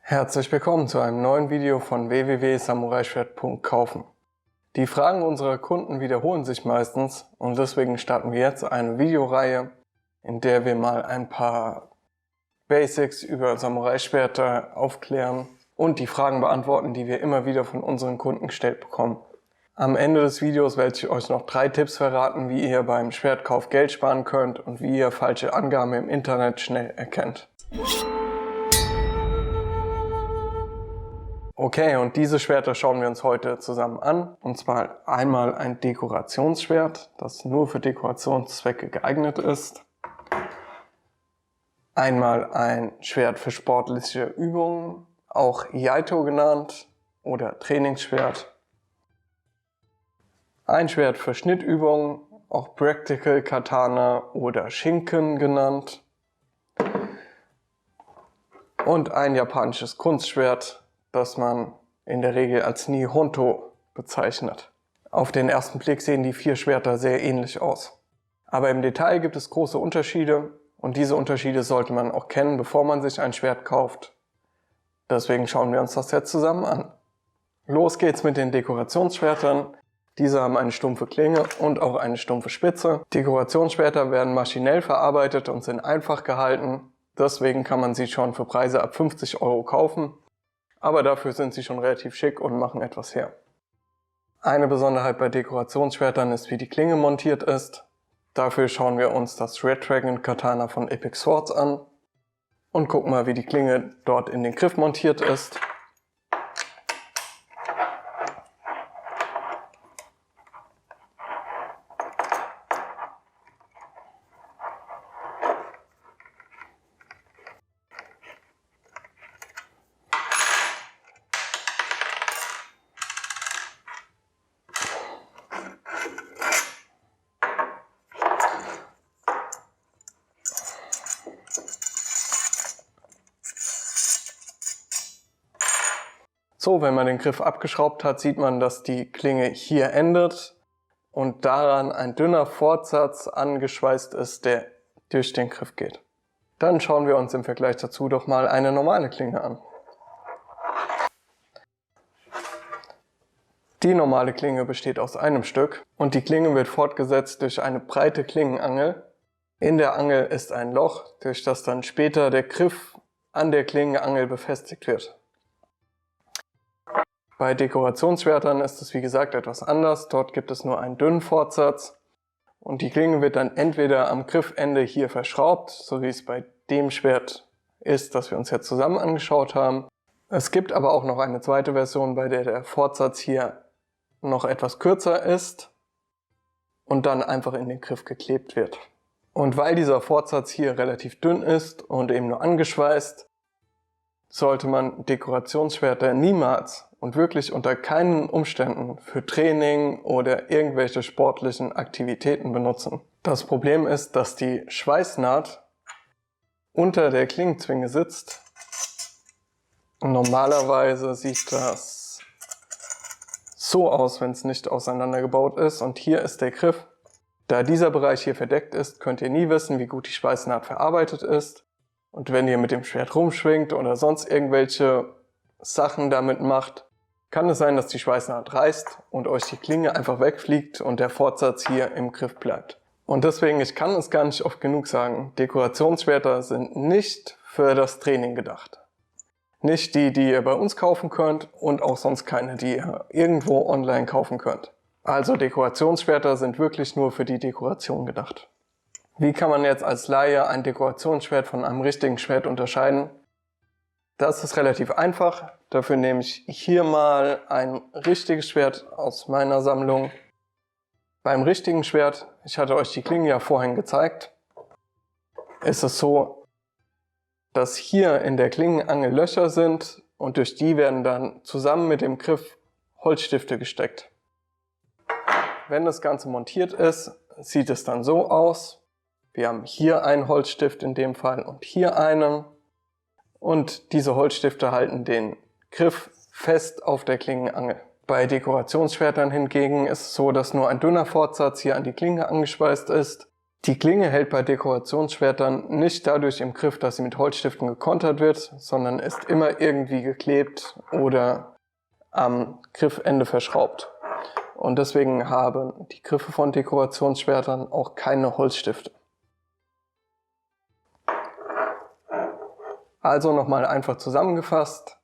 Herzlich willkommen zu einem neuen Video von www.samuraischwert.kaufen. Die Fragen unserer Kunden wiederholen sich meistens und deswegen starten wir jetzt eine Videoreihe, in der wir mal ein paar Basics über Samurai-Schwerter aufklären und die Fragen beantworten, die wir immer wieder von unseren Kunden gestellt bekommen. Am Ende des Videos werde ich euch noch 3 Tipps verraten, wie ihr beim Schwertkauf Geld sparen könnt und wie ihr falsche Angaben im Internet schnell erkennt. Okay, und diese Schwerter schauen wir uns heute zusammen an. Und zwar einmal ein Dekorationsschwert, das nur für Dekorationszwecke geeignet ist. Einmal ein Schwert für sportliche Übungen, auch Yaito genannt oder Trainingsschwert. Ein Schwert für Schnittübungen, auch Practical Katana oder Shinken genannt. Und ein japanisches Kunstschwert, das man in der Regel als Nihonto bezeichnet. Auf den ersten Blick sehen die 4 Schwerter sehr ähnlich aus. Aber im Detail gibt es große Unterschiede und diese Unterschiede sollte man auch kennen, bevor man sich ein Schwert kauft. Deswegen schauen wir uns das jetzt zusammen an. Los geht's mit den Dekorationsschwertern. Diese haben eine stumpfe Klinge und auch eine stumpfe Spitze. Dekorationsschwerter werden maschinell verarbeitet und sind einfach gehalten. Deswegen kann man sie schon für Preise ab 50 € kaufen. Aber dafür sind sie schon relativ schick und machen etwas her. Eine Besonderheit bei Dekorationsschwertern ist, wie die Klinge montiert ist. Dafür schauen wir uns das Red Dragon Katana von Epic Swords an und gucken mal, wie die Klinge dort in den Griff montiert ist. So, wenn man den Griff abgeschraubt hat, sieht man, dass die Klinge hier endet und daran ein dünner Fortsatz angeschweißt ist, der durch den Griff geht. Dann schauen wir uns im Vergleich dazu doch mal eine normale Klinge an. Die normale Klinge besteht aus einem Stück und die Klinge wird fortgesetzt durch eine breite Klingenangel. In der Angel ist ein Loch, durch das dann später der Griff an der Klingenangel befestigt wird. Bei Dekorationsschwertern ist es wie gesagt etwas anders. Dort gibt es nur einen dünnen Fortsatz und die Klinge wird dann entweder am Griffende hier verschraubt, so wie es bei dem Schwert ist, das wir uns jetzt zusammen angeschaut haben. Es gibt aber auch noch eine zweite Version, bei der der Fortsatz hier noch etwas kürzer ist und dann einfach in den Griff geklebt wird. Und weil dieser Fortsatz hier relativ dünn ist und eben nur angeschweißt, sollte man Dekorationsschwerter niemals und wirklich unter keinen Umständen für Training oder irgendwelche sportlichen Aktivitäten benutzen. Das Problem ist, dass die Schweißnaht unter der Klingenzwinge sitzt. Und normalerweise sieht das so aus, wenn es nicht auseinandergebaut ist. Und hier ist der Griff. Da dieser Bereich hier verdeckt ist, könnt ihr nie wissen, wie gut die Schweißnaht verarbeitet ist. Und wenn ihr mit dem Schwert rumschwingt oder sonst irgendwelche Sachen damit macht, kann es sein, dass die Schweißnaht reißt und euch die Klinge einfach wegfliegt und der Fortsatz hier im Griff bleibt. Und deswegen, ich kann es gar nicht oft genug sagen, Dekorationsschwerter sind nicht für das Training gedacht. Nicht die, die ihr bei uns kaufen könnt und auch sonst keine, die ihr irgendwo online kaufen könnt. Also Dekorationsschwerter sind wirklich nur für die Dekoration gedacht. Wie kann man jetzt als Laie ein Dekorationsschwert von einem richtigen Schwert unterscheiden? Das ist relativ einfach. Dafür nehme ich hier mal ein richtiges Schwert aus meiner Sammlung. Beim richtigen Schwert, ich hatte euch die Klinge ja vorhin gezeigt, ist es so, dass hier in der Klingenangel Löcher sind und durch die werden dann zusammen mit dem Griff Holzstifte gesteckt. Wenn das Ganze montiert ist, sieht es dann so aus. Wir haben hier einen Holzstift in dem Fall und hier einen. Und diese Holzstifte halten den Griff fest auf der Klingenangel. Bei Dekorationsschwertern hingegen ist es so, dass nur ein dünner Fortsatz hier an die Klinge angeschweißt ist Die Klinge hält bei Dekorationsschwertern nicht dadurch im Griff, dass sie mit Holzstiften gekontert wird, sondern ist immer irgendwie geklebt oder am Griffende verschraubt. Und deswegen haben die Griffe von Dekorationsschwertern auch keine Holzstifte. Also nochmal einfach zusammengefasst: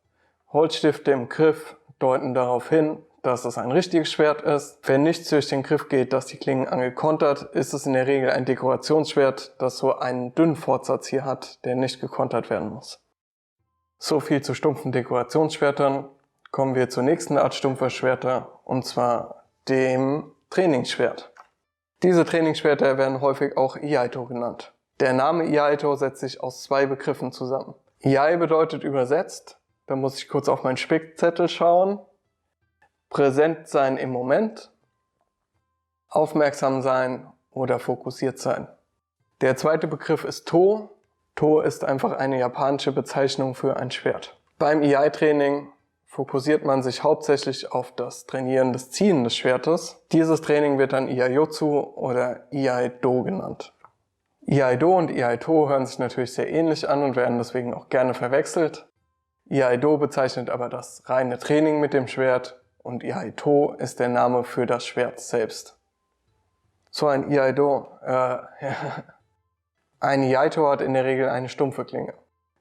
Holzstifte im Griff deuten darauf hin, dass es ein richtiges Schwert ist. Wenn nichts durch den Griff geht, das die Klingenangel kontert, ist es in der Regel ein Dekorationsschwert, das so einen dünnen Fortsatz hier hat, der nicht gekontert werden muss. So viel zu stumpfen Dekorationsschwertern. Kommen wir zur nächsten Art stumpfer Schwerter, und zwar dem Trainingsschwert. Diese Trainingsschwerter werden häufig auch Iaito genannt. Der Name Iaito setzt sich aus zwei Begriffen zusammen. Iai bedeutet übersetzt, da muss ich kurz auf meinen Spickzettel schauen, präsent sein im Moment, aufmerksam sein oder fokussiert sein. Der zweite Begriff ist To. To ist einfach eine japanische Bezeichnung für ein Schwert. Beim Iai-Training fokussiert man sich hauptsächlich auf das Trainieren des Ziehen des Schwertes. Dieses Training wird dann Iai-Jotsu oder Iai-Do genannt. Iai-Do und Iai-To hören sich natürlich sehr ähnlich an und werden deswegen auch gerne verwechselt. Iai-Do bezeichnet aber das reine Training mit dem Schwert und Iai-To ist der Name für das Schwert selbst. So ein Iai-Do, ein Iaito hat in der Regel eine stumpfe Klinge.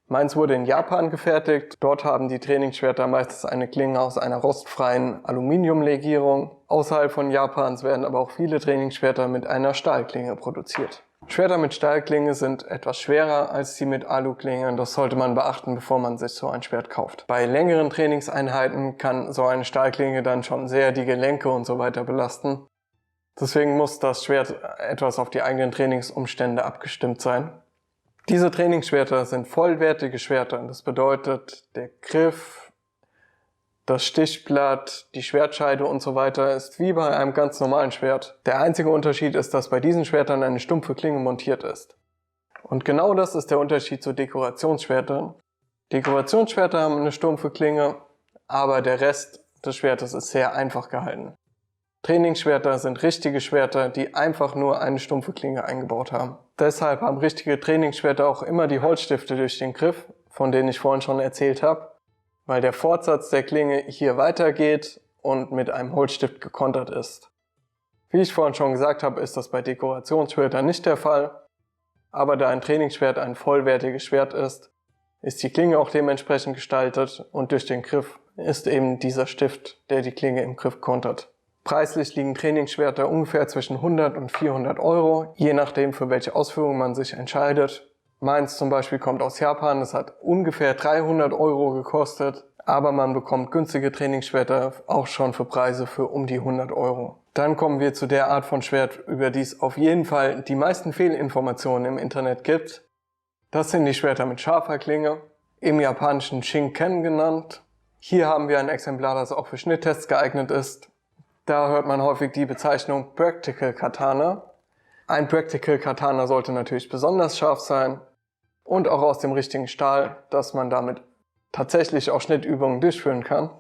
Meins wurde in Japan gefertigt. Dort haben die Trainingsschwerter meistens eine Klinge aus einer rostfreien Aluminiumlegierung. Außerhalb von Japans werden aber auch viele Trainingsschwerter mit einer Stahlklinge produziert. Schwerter mit Stahlklinge sind etwas schwerer als die mit Aluklinge. Das sollte man beachten, bevor man sich so ein Schwert kauft. Bei längeren Trainingseinheiten kann so eine Stahlklinge dann schon sehr die Gelenke und so weiter belasten. Deswegen muss das Schwert etwas auf die eigenen Trainingsumstände abgestimmt sein. Diese Trainingsschwerter sind vollwertige Schwerter. Das bedeutet, der Griff, das Stichblatt, die Schwertscheide und so weiter ist wie bei einem ganz normalen Schwert. Der einzige Unterschied ist, dass bei diesen Schwertern eine stumpfe Klinge montiert ist. Und genau das ist der Unterschied zu Dekorationsschwertern. Dekorationsschwerter haben eine stumpfe Klinge, aber der Rest des Schwertes ist sehr einfach gehalten. Trainingsschwerter sind richtige Schwerter, die einfach nur eine stumpfe Klinge eingebaut haben. Deshalb haben richtige Trainingsschwerter auch immer die Holzstifte durch den Griff, von denen ich vorhin schon erzählt habe, weil der Fortsatz der Klinge hier weitergeht und mit einem Holzstift gekontert ist. Wie ich vorhin schon gesagt habe, ist das bei Dekorationsschwertern nicht der Fall, aber da ein Trainingsschwert ein vollwertiges Schwert ist die Klinge auch dementsprechend gestaltet und durch den Griff ist eben dieser Stift, der die Klinge im Griff kontert. Preislich liegen Trainingsschwerter ungefähr zwischen 100 und 400 Euro, je nachdem für welche Ausführung man sich entscheidet. Meins zum Beispiel kommt aus Japan, das hat ungefähr 300 Euro gekostet, aber man bekommt günstige Trainingsschwerter auch schon für Preise für um die 100 Euro. Dann kommen wir zu der Art von Schwert, über die es auf jeden Fall die meisten Fehlinformationen im Internet gibt. Das sind die Schwerter mit scharfer Klinge, im japanischen Shinken genannt. Hier haben wir ein Exemplar, das auch für Schnitttests geeignet ist. Da hört man häufig die Bezeichnung Practical Katana. Ein Practical Katana sollte natürlich besonders scharf sein und auch aus dem richtigen Stahl, dass man damit tatsächlich auch Schnittübungen durchführen kann.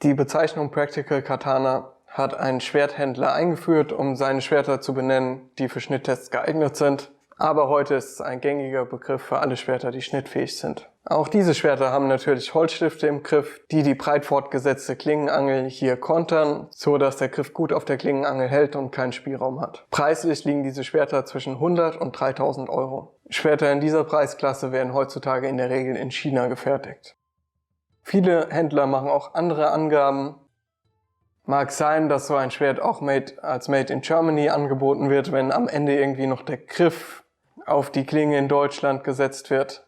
Die Bezeichnung Practical Katana hat ein Schwerthändler eingeführt, um seine Schwerter zu benennen, die für Schnitttests geeignet sind. Aber heute ist es ein gängiger Begriff für alle Schwerter, die schnittfähig sind. Auch diese Schwerter haben natürlich Holzstifte im Griff, die die breit fortgesetzte Klingenangel hier kontern, so dass der Griff gut auf der Klingenangel hält und keinen Spielraum hat. Preislich liegen diese Schwerter zwischen 100 und 3000 Euro. Schwerter in dieser Preisklasse werden heutzutage in der Regel in China gefertigt. Viele Händler machen auch andere Angaben. Mag sein, dass so ein Schwert auch als Made in Germany angeboten wird, wenn am Ende irgendwie noch der Griff auf die Klinge in Deutschland gesetzt wird.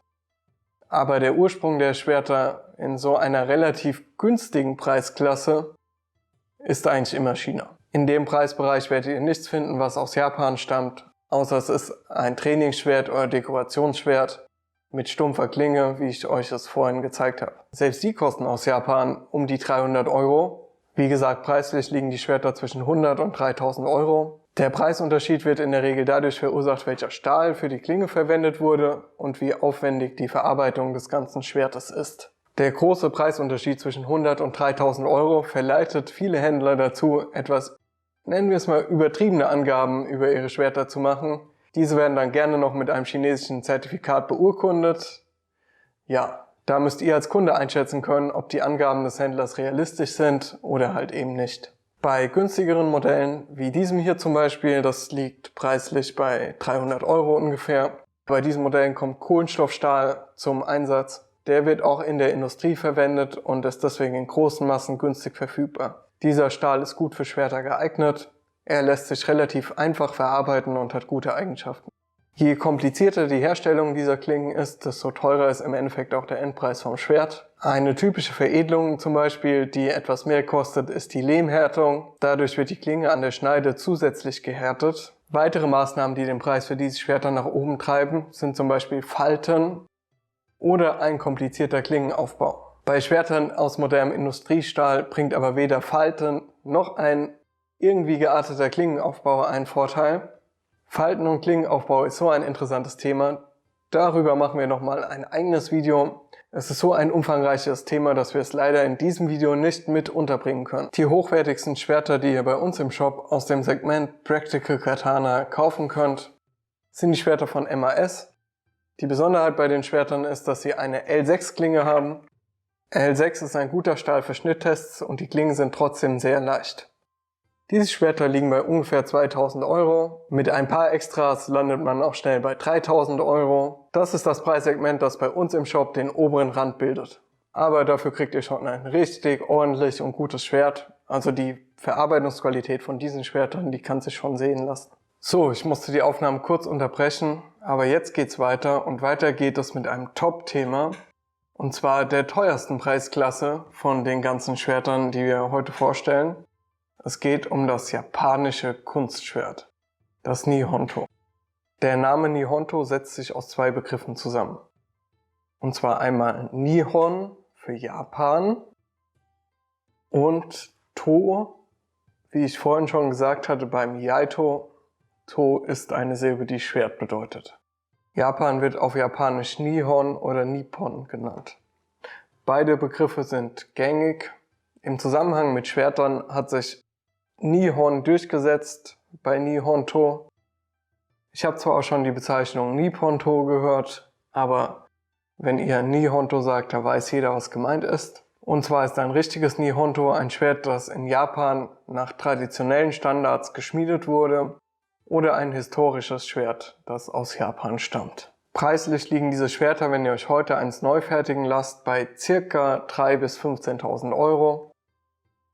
Aber der Ursprung der Schwerter in so einer relativ günstigen Preisklasse ist eigentlich immer China. In dem Preisbereich werdet ihr nichts finden, was aus Japan stammt, außer es ist ein Trainingsschwert oder Dekorationsschwert mit stumpfer Klinge, wie ich euch das vorhin gezeigt habe. Selbst die kosten aus Japan um die 300 Euro. Wie gesagt, preislich liegen die Schwerter zwischen 100 und 3000 Euro. Der Preisunterschied wird in der Regel dadurch verursacht, welcher Stahl für die Klinge verwendet wurde und wie aufwendig die Verarbeitung des ganzen Schwertes ist. Der große Preisunterschied zwischen 100 und 3000 Euro verleitet viele Händler dazu, etwas, nennen wir es mal, übertriebene Angaben über ihre Schwerter zu machen, Diese werden dann gerne noch mit einem chinesischen Zertifikat beurkundet. Ja, da müsst ihr als Kunde einschätzen können, ob die Angaben des Händlers realistisch sind oder halt eben nicht. Bei günstigeren Modellen, wie diesem hier zum Beispiel, das liegt preislich bei 300 € ungefähr. Bei diesen Modellen kommt Kohlenstoffstahl zum Einsatz. Der wird auch in der Industrie verwendet und ist deswegen in großen Massen günstig verfügbar. Dieser Stahl ist gut für Schwerter geeignet. Er lässt sich relativ einfach verarbeiten und hat gute Eigenschaften. Je komplizierter die Herstellung dieser Klingen ist, desto teurer ist im Endeffekt auch der Endpreis vom Schwert. Eine typische Veredelung zum Beispiel, die etwas mehr kostet, ist die Lehmhärtung. Dadurch wird die Klinge an der Schneide zusätzlich gehärtet. Weitere Maßnahmen, die den Preis für dieses Schwert dann nach oben treiben, sind zum Beispiel Falten oder ein komplizierter Klingenaufbau. Bei Schwertern aus modernem Industriestahl bringt aber weder Falten noch ein irgendwie gearteter Klingenaufbau einen Vorteil. Falten und Klingenaufbau ist so ein interessantes Thema. Darüber machen wir nochmal ein eigenes Video. Es ist so ein umfangreiches Thema, dass wir es leider in diesem Video nicht mit unterbringen können. Die hochwertigsten Schwerter, die ihr bei uns im Shop aus dem Segment Practical Katana kaufen könnt, sind die Schwerter von MAS. Die Besonderheit bei den Schwertern ist, dass sie eine L6-Klinge haben. L6 ist ein guter Stahl für Schnitttests und die Klingen sind trotzdem sehr leicht. Diese Schwerter liegen bei ungefähr 2000 €. Mit ein paar Extras landet man auch schnell bei 3000 €. Das ist das Preissegment, das bei uns im Shop den oberen Rand bildet. Aber dafür kriegt ihr schon ein richtig ordentlich und gutes Schwert. Also die Verarbeitungsqualität von diesen Schwertern, die kann sich schon sehen lassen. So, ich musste die Aufnahme kurz unterbrechen, aber jetzt geht's weiter und weiter geht es mit einem Top-Thema. Und zwar der teuersten Preisklasse von den ganzen Schwertern, die wir heute vorstellen. Es geht um das japanische Kunstschwert, das Nihonto. Der Name Nihonto setzt sich aus zwei Begriffen zusammen. Und zwar einmal Nihon für Japan und To, wie ich vorhin schon gesagt hatte beim Yaito. To ist eine Silbe, die Schwert bedeutet. Japan wird auf Japanisch Nihon oder Nippon genannt. Beide Begriffe sind gängig. Im Zusammenhang mit Schwertern hat sich Nihon durchgesetzt bei Nihonto. Ich habe zwar auch schon die Bezeichnung Nipponto gehört, aber wenn ihr Nihonto sagt, da weiß jeder, was gemeint ist. Und zwar ist ein richtiges Nihonto ein Schwert, das in Japan nach traditionellen Standards geschmiedet wurde, oder ein historisches Schwert, das aus Japan stammt. Preislich liegen diese Schwerter, wenn ihr euch heute eins neu fertigen lasst, bei ca. 3.000 bis 15.000 €.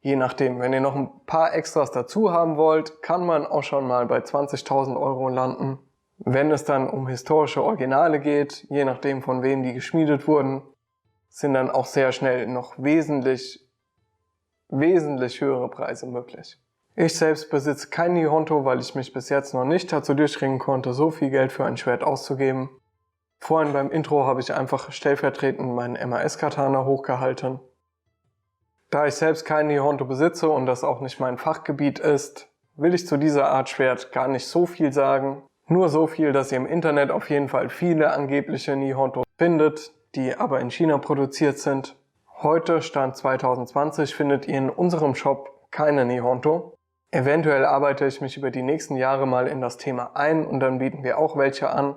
Je nachdem, wenn ihr noch ein paar Extras dazu haben wollt, kann man auch schon mal bei 20.000 € landen. Wenn es dann um historische Originale geht, je nachdem von wem die geschmiedet wurden, sind dann auch sehr schnell noch wesentlich höhere Preise möglich. Ich selbst besitze kein Nihonto, weil ich mich bis jetzt noch nicht dazu durchringen konnte, so viel Geld für ein Schwert auszugeben. Vorhin beim Intro habe ich einfach stellvertretend meinen MAS-Katana hochgehalten. Da ich selbst kein Nihonto besitze und das auch nicht mein Fachgebiet ist, will ich zu dieser Art Schwert gar nicht so viel sagen. Nur so viel, dass ihr im Internet auf jeden Fall viele angebliche Nihontos findet, die aber in China produziert sind. Heute, Stand 2020, findet ihr in unserem Shop keine Nihonto. Eventuell arbeite ich mich über die nächsten Jahre mal in das Thema ein und dann bieten wir auch welche an.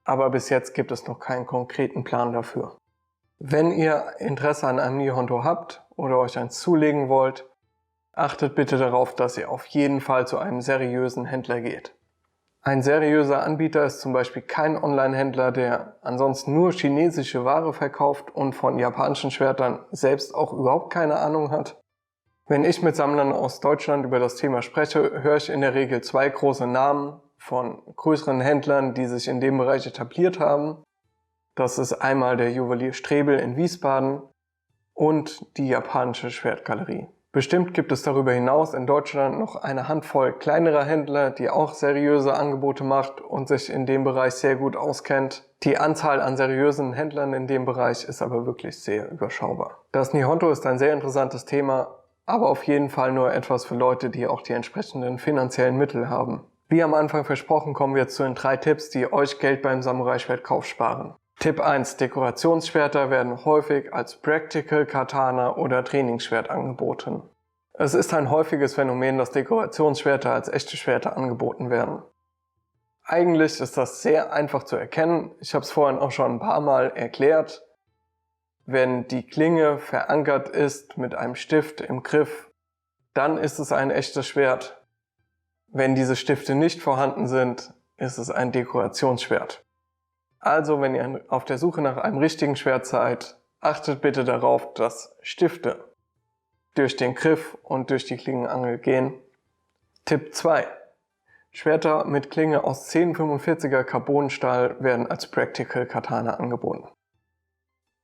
Aber bis jetzt gibt es noch keinen konkreten Plan dafür. Wenn ihr Interesse an einem Nihonto habt oder euch eins zulegen wollt, achtet bitte darauf, dass ihr auf jeden Fall zu einem seriösen Händler geht. Ein seriöser Anbieter ist zum Beispiel kein Online-Händler, der ansonsten nur chinesische Ware verkauft und von japanischen Schwertern selbst auch überhaupt keine Ahnung hat. Wenn ich mit Sammlern aus Deutschland über das Thema spreche, höre ich in der Regel zwei große Namen von größeren Händlern, die sich in dem Bereich etabliert haben. Das ist einmal der Juwelier Strebel in Wiesbaden und die japanische Schwertgalerie. Bestimmt gibt es darüber hinaus in Deutschland noch eine Handvoll kleinerer Händler, die auch seriöse Angebote macht und sich in dem Bereich sehr gut auskennt. Die Anzahl an seriösen Händlern in dem Bereich ist aber wirklich sehr überschaubar. Das Nihonto ist ein sehr interessantes Thema, aber auf jeden Fall nur etwas für Leute, die auch die entsprechenden finanziellen Mittel haben. Wie am Anfang versprochen, kommen wir jetzt zu den 3 Tipps, die euch Geld beim Samurai-Schwertkauf sparen. Tipp 1. Dekorationsschwerter werden häufig als Practical Katana oder Trainingsschwert angeboten. Es ist ein häufiges Phänomen, dass Dekorationsschwerter als echte Schwerter angeboten werden. Eigentlich ist das sehr einfach zu erkennen. Ich habe es vorhin auch schon ein paar Mal erklärt. Wenn die Klinge verankert ist mit einem Stift im Griff, dann ist es ein echtes Schwert. Wenn diese Stifte nicht vorhanden sind, ist es ein Dekorationsschwert. Also, wenn ihr auf der Suche nach einem richtigen Schwert seid, achtet bitte darauf, dass Stifte durch den Griff und durch die Klingenangel gehen. Tipp 2. Schwerter mit Klinge aus 1045er Carbonstahl werden als Practical Katana angeboten.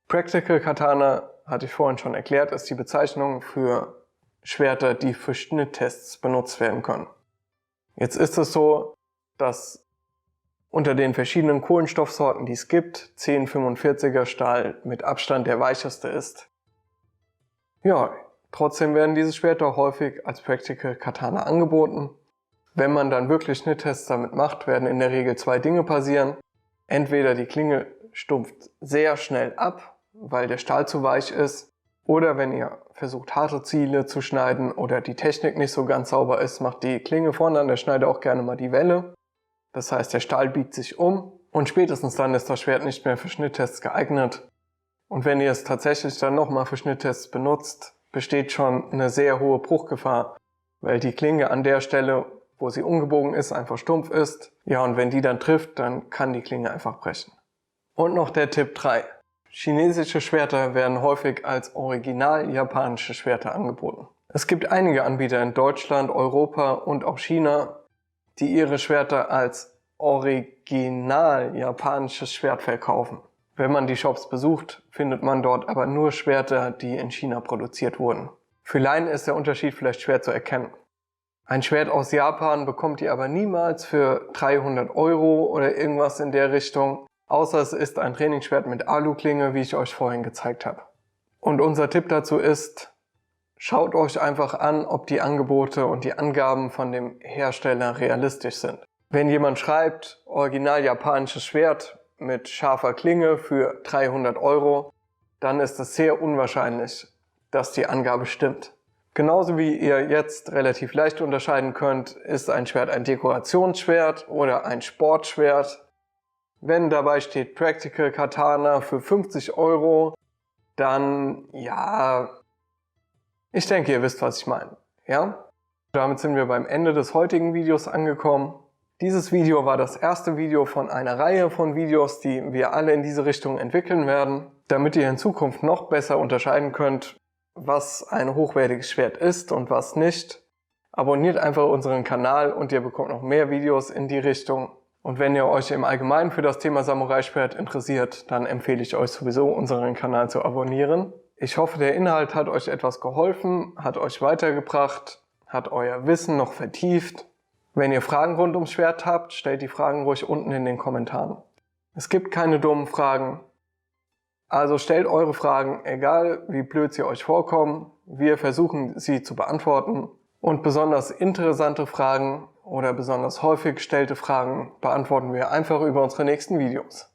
Practical Katana, hatte ich vorhin schon erklärt, ist die Bezeichnung für Schwerter, die für Schnitttests benutzt werden können. Jetzt ist es so, dass unter den verschiedenen Kohlenstoffsorten, die es gibt, 1045er Stahl mit Abstand der weicheste ist. Ja, trotzdem werden diese Schwerter häufig als Practical Katana angeboten. Wenn man dann wirklich Schnitttests damit macht, werden in der Regel zwei Dinge passieren. Entweder die Klinge stumpft sehr schnell ab, weil der Stahl zu weich ist, oder wenn ihr versucht, harte Ziele zu schneiden oder die Technik nicht so ganz sauber ist, macht die Klinge vorne an der Schneide auch gerne mal die Welle. Das heißt, der Stahl biegt sich um und spätestens dann ist das Schwert nicht mehr für Schnitttests geeignet. Und wenn ihr es tatsächlich dann nochmal für Schnitttests benutzt, besteht schon eine sehr hohe Bruchgefahr, weil die Klinge an der Stelle, wo sie umgebogen ist, einfach stumpf ist. Ja, und wenn die dann trifft, dann kann die Klinge einfach brechen. Und noch der Tipp 3. Chinesische Schwerter werden häufig als original japanische Schwerter angeboten. Es gibt einige Anbieter in Deutschland, Europa und auch China, die ihre Schwerter als original japanisches Schwert verkaufen. Wenn man die Shops besucht, findet man dort aber nur Schwerter, die in China produziert wurden. Für Laien ist der Unterschied vielleicht schwer zu erkennen. Ein Schwert aus Japan bekommt ihr aber niemals für 300 € oder irgendwas in der Richtung, außer es ist ein Trainingsschwert mit Aluklinge, wie ich euch vorhin gezeigt habe. Und unser Tipp dazu ist, schaut euch einfach an, ob die Angebote und die Angaben von dem Hersteller realistisch sind. Wenn jemand schreibt, original japanisches Schwert mit scharfer Klinge für 300 €, dann ist es sehr unwahrscheinlich, dass die Angabe stimmt. Genauso wie ihr jetzt relativ leicht unterscheiden könnt, ist ein Schwert ein Dekorationsschwert oder ein Sportschwert. Wenn dabei steht Practical Katana für 50 €, dann ja, ich denke, ihr wisst, was ich meine. Ja? Damit sind wir beim Ende des heutigen Videos angekommen. Dieses Video war das erste Video von einer Reihe von Videos, die wir alle in diese Richtung entwickeln werden, damit ihr in Zukunft noch besser unterscheiden könnt, was ein hochwertiges Schwert ist und was nicht. Abonniert einfach unseren Kanal und ihr bekommt noch mehr Videos in die Richtung. Und wenn ihr euch im Allgemeinen für das Thema Samurai-Schwert interessiert, dann empfehle ich euch sowieso, unseren Kanal zu abonnieren. Ich hoffe, der Inhalt hat euch etwas geholfen, hat euch weitergebracht, hat euer Wissen noch vertieft. Wenn ihr Fragen rund ums Schwert habt, stellt die Fragen ruhig unten in den Kommentaren. Es gibt keine dummen Fragen. Also stellt eure Fragen, egal wie blöd sie euch vorkommen. Wir versuchen sie zu beantworten. Und besonders interessante Fragen oder besonders häufig gestellte Fragen beantworten wir einfach über unsere nächsten Videos.